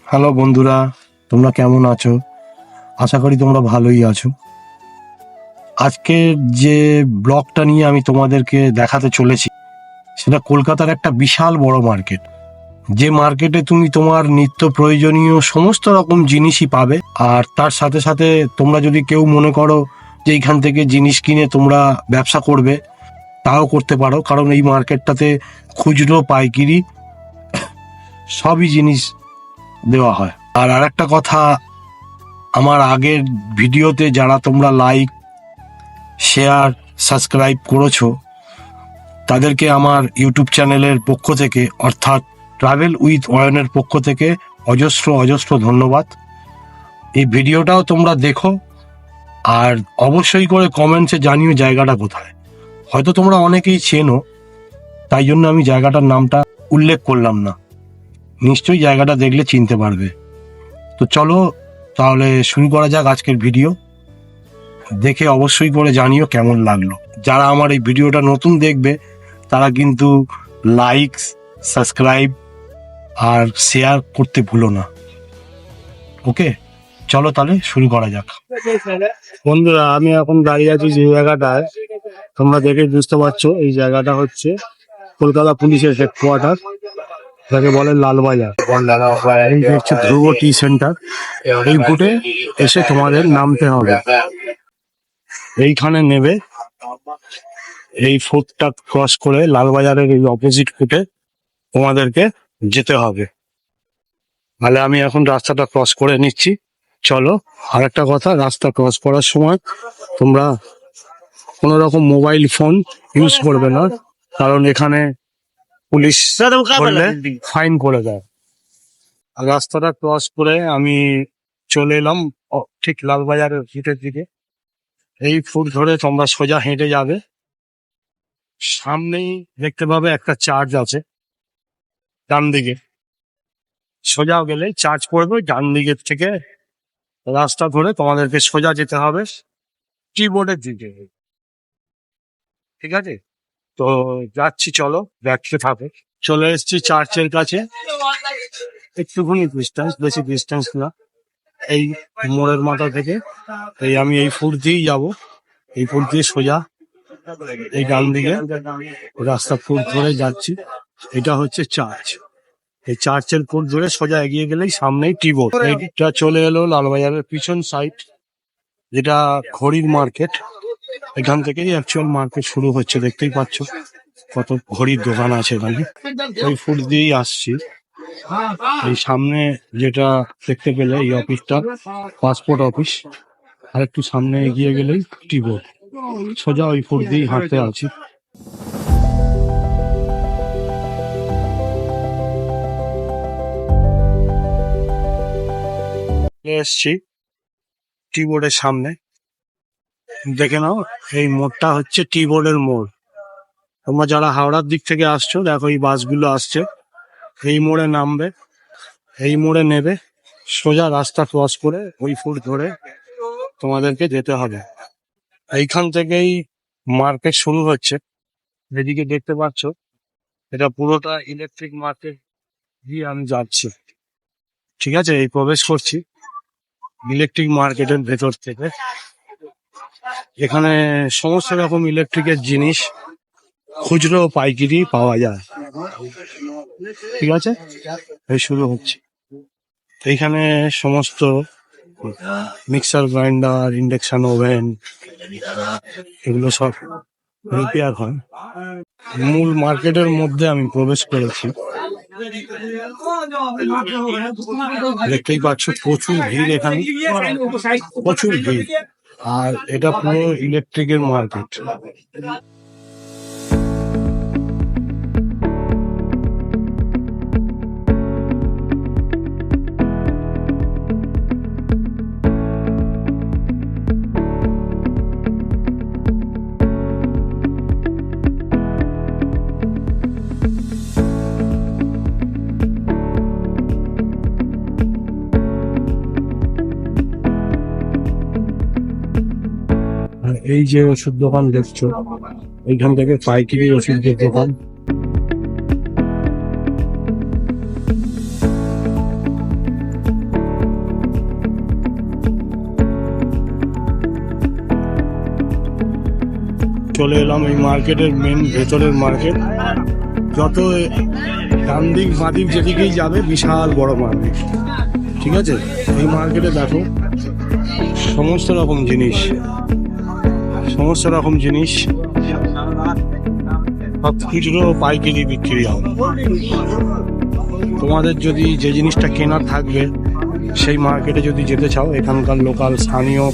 Hello বন্ধুরা, তোমরা কেমন আছো? আশা করি তোমরা ভালোই আছো। আজকের যে ব্লগটা নিয়ে আমি তোমাদেরকে দেখাতে চলেছি সেটা কলকাতার একটা বিশাল বড় মার্কেট। যে মার্কেটে তুমি তোমার নিত্য প্রয়োজনীয় সমস্ত রকম জিনিসই পাবে। আর তার সাথে সাথে তোমরা যদি কেউ মনে করো যে এইখান থেকে জিনিস কিনে তোমরা ব্যবসা করবে, তাও করতে পারো, কারণ এই মার্কেটটাতে খুচরো পাইকারি সবই জিনিস দেওয়া হয়। আর আরেকটা কথা, আমার আগের ভিডিওতে যারা তোমরা লাইক, শেয়ার, সাবস্ক্রাইব করেছো তাদেরকে আমার ইউটিউব চ্যানেলের পক্ষ থেকে, অর্থাৎ ট্রাভেল উইথ অয়নের পক্ষ থেকে অজস্র অজস্র ধন্যবাদ। এই ভিডিওটাও তোমরা দেখো আর অবশ্যই করে কমেন্টসে জানিও জায়গাটা কোথায়। হয়তো তোমরা অনেকেই চেনো, তাই জন্য আমি জায়গাটার নামটা উল্লেখ করলাম না, নিশ্চয়ই জায়গাটা দেখলে চিনতে পারবে। তো চলো তাহলে শুরু করা যাক আজকের ভিডিও। দেখে অবশ্যই করে জানিও কেমন লাগলো। যারা আমার এই ভিডিওটা নতুন দেখবে তারা কিন্তু লাইক, সাবস্ক্রাইব আর শেয়ার করতে ভুলো না। ওকে, চলো তাহলে শুরু করা যাক। বন্ধুরা, আমি এখন দাঁড়িয়ে আছি যে জায়গাটায়, তোমরা দেখে বুঝতে পারছো এই জায়গাটা হচ্ছে কলকাতা পুলিশের হেডকোয়ার্টার, যাকে বলে লালবাজার। এই হচ্ছে ধ্রুব টি সেন্টার। এই ফুটে এসে তোমাদের নামতে হবে, এইখানে নেবে, এই ফুটটা ক্রস করে লালবাজারের এই অপোজিট ফুটে তোমাদেরকে যেতে হবে। তাহলে আমি এখন রাস্তাটা ক্রস করে নিচ্ছি, চলো। আর একটা কথা, রাস্তা ক্রস করার সময় তোমরা কোনো রকম মোবাইল ফোন ইউজ করবে না, কারণ এখানে পুলিশ ধরলে ফাইন করে দেয়। আর রাস্তাটা ক্রস করে আমি চলে এলাম ঠিক লালবাজারের ভিটের দিকে। এই ফুট ধরে তোমরা সোজা হেঁটে যাবে, সামনেই দেখতে পাবে একটা চার্চ আছে, ডান দিকে সোজা গেলে চার্চ পড়বে। ডান দিকের থেকে রাস্তা ধরে তোমাদেরকে সোজা যেতে হবে টি বোর্ডের দিকে, ঠিক আছে? তো যাচ্ছি, চলো দেখতে থাকো। চলে এসেছি চার্চের কাছে, একটুখানি ডিস্টেন্স, বেশি ডিস্টেন্স না। এই মোড়ের মাথা থেকে আমি এই ফুট দিয়েই যাবো, এই ফুট দিয়ে সোজা এই ডান দিকে রাস্তা ফুট ধরে যাচ্ছি। এটা হচ্ছে চার্চ। এই চার্চের ফুট ধরে সোজা এগিয়ে গেলেই সামনেই টি বোর্ড। এইটা চলে এলো লালবাজারের পিছন সাইড, যেটা ঘড়ির মার্কেট। এখান থেকেই অ্যাকচুয়াল মার্কেট শুরু হচ্ছে, দেখতেই পাচ্ছ কত ঘড়ির দোকান আছে এখানে। ওই ফুট দিয়েই আসছি। এই সামনে যেটা দেখতে পেলে এই অফিসটা পাসপোর্ট অফিস, আর একটু সামনে এগিয়ে গেলেই টি বোর্ড। সোজা ওই ফুট দিয়েই হাঁটতে আছি। এসছি টি বোর্ডের সামনে, দেখে নাও এই মোড়টা হচ্ছে টি বোর্ডের মোড়। তোমরা যারা হাওড়ার দিক থেকে আসছো, দেখো এই বাসগুলো আসছে, এই মোড়ে নামবে, এই মোড়ে নেবে, সোজা রাস্তা ক্রস করে ওই ফুট ধরে তোমাদেরকে যেতে হবে। এইখান থেকেই মার্কেট শুরু হচ্ছে, যেদিকে দেখতে পাচ্ছ এটা পুরোটা ইলেকট্রিক মার্কেট দিয়ে আমি যাচ্ছি, ঠিক আছে? এই প্রবেশ করছি ইলেকট্রিক মার্কেটের ভেতর থেকে। এখানে সমস্ত রকম ইলেকট্রিকের জিনিস খুচরো পাইকারি পাওয়া যায়, ঠিক আছে? এই শুরু হচ্ছে। এইখানে সমস্ত মিক্সার গ্রাইন্ডার, ইন্ডাকশন ওভেন, এগুলো সব রিপেয়ার হয়। মূল মার্কেটের মধ্যে আমি প্রবেশ করেছি, দেখতেই পাচ্ছ প্রচুর ভিড় এখানে, প্রচুর ভিড়। আর এটা পুরো ইলেকট্রিকের মার্কেট। এই যে ওষুধ দোকান দেখছো, এইখান থেকে পাইকারি ওষুধের দোকান। চলে এলাম এই মার্কেটের মেন ভেতরের মার্কেট। যত ডান দিক বাঁ দিক যেদিকেই যাবে বিশাল বড় মার্কেট, ঠিক আছে। এই মার্কেটে দেখো সমস্ত রকম জিনিস, সব খুচরো পাইকারি বিক্রি হবে। তোমাদের যদি যে জিনিসটা কেনার থাকবে সেই মার্কেটে যদি যেতে চাও, এখানকার লোকাল স্থানীয়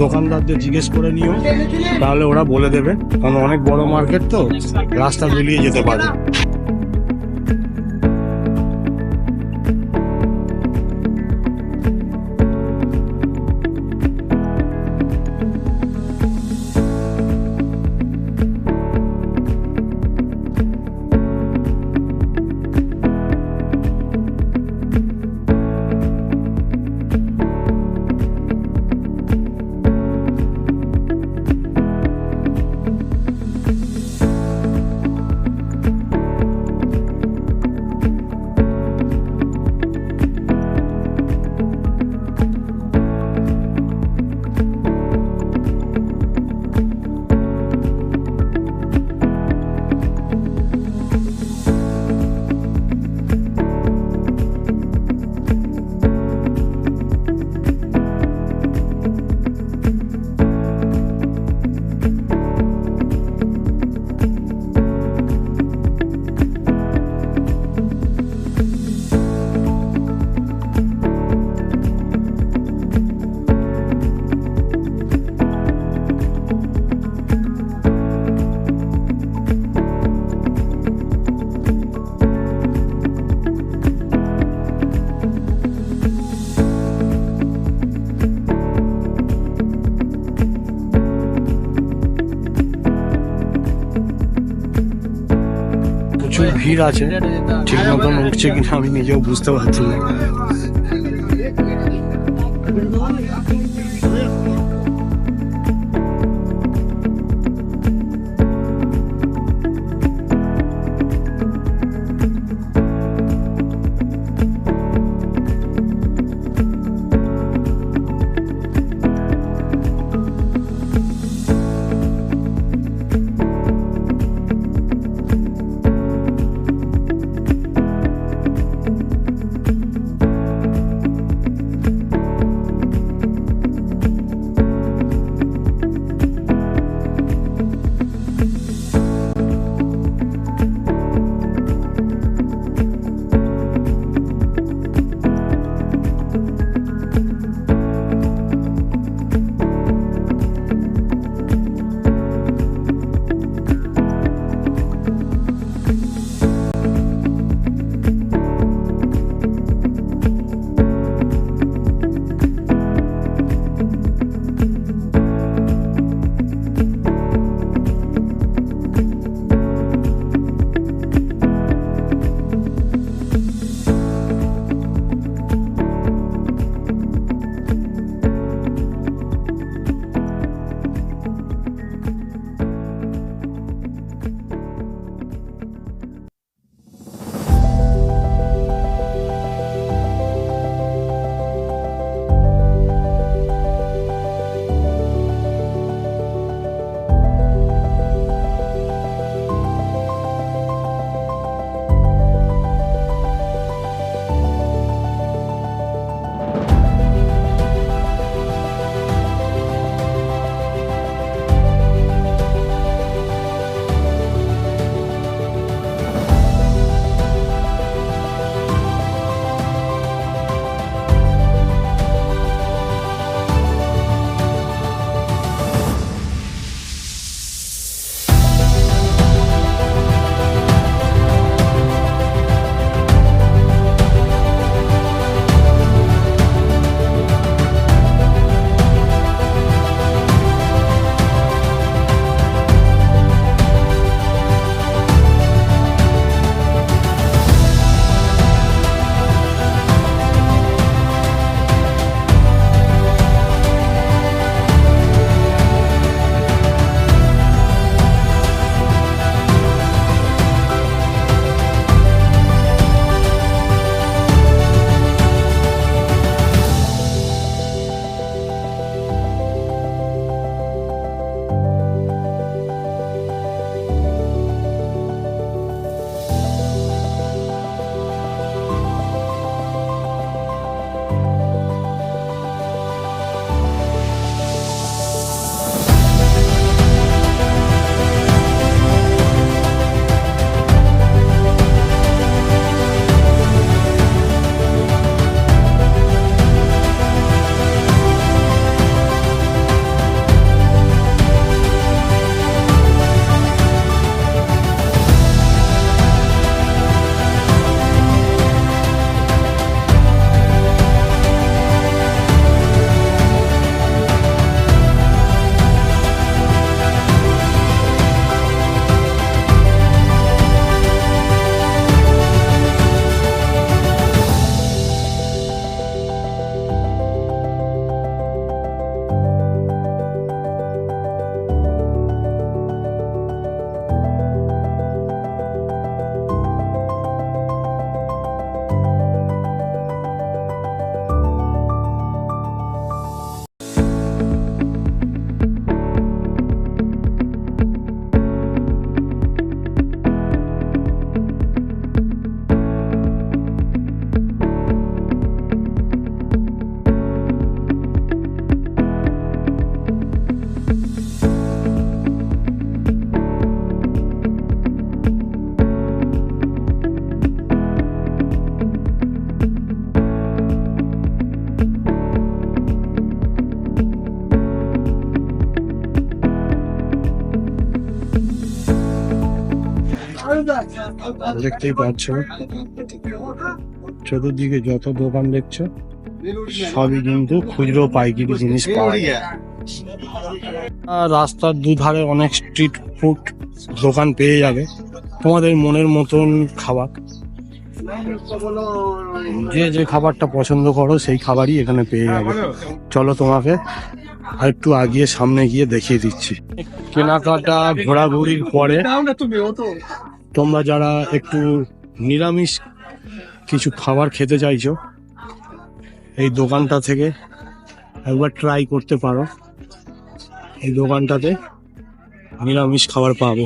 দোকানদারদের জিজ্ঞেস করে নিও, তাহলে ওরা বলে দেবে। কারণ অনেক বড় মার্কেট তো, রাস্তা গুলিয়ে যেতে পারে। প্রচুর ভিড় আছে, ঠিক মতন উঠছে কিনা আমি নিজেও বুঝতে পারছি না। দেখতেই পাচ্ছ চতুর্দিকে যত দোকান দেখছো সবই কিন্তু খুচরো পাইকারি জিনিস পাওয়া যায়। আর রাস্তার দুধারে অনেক স্ট্রিট ফুড দোকান পেয়ে যাবে তোমাদের মনের মতন খাবার, যে যে খাবারটা পছন্দ করো সেই খাবারই এখানে পেয়ে যাবে। চলো তোমাকে আর একটু আগিয়ে সামনে গিয়ে দেখিয়ে দিচ্ছি। কেনাকাটা ঘোরাঘুরির পরে তোমরা যারা একটু নিরামিষ কিছু খাবার খেতে চাইছো এই দোকানটা থেকে একবার ট্রাই করতে পারো। এই দোকানটাতে নিরামিষ খাবার পাবে।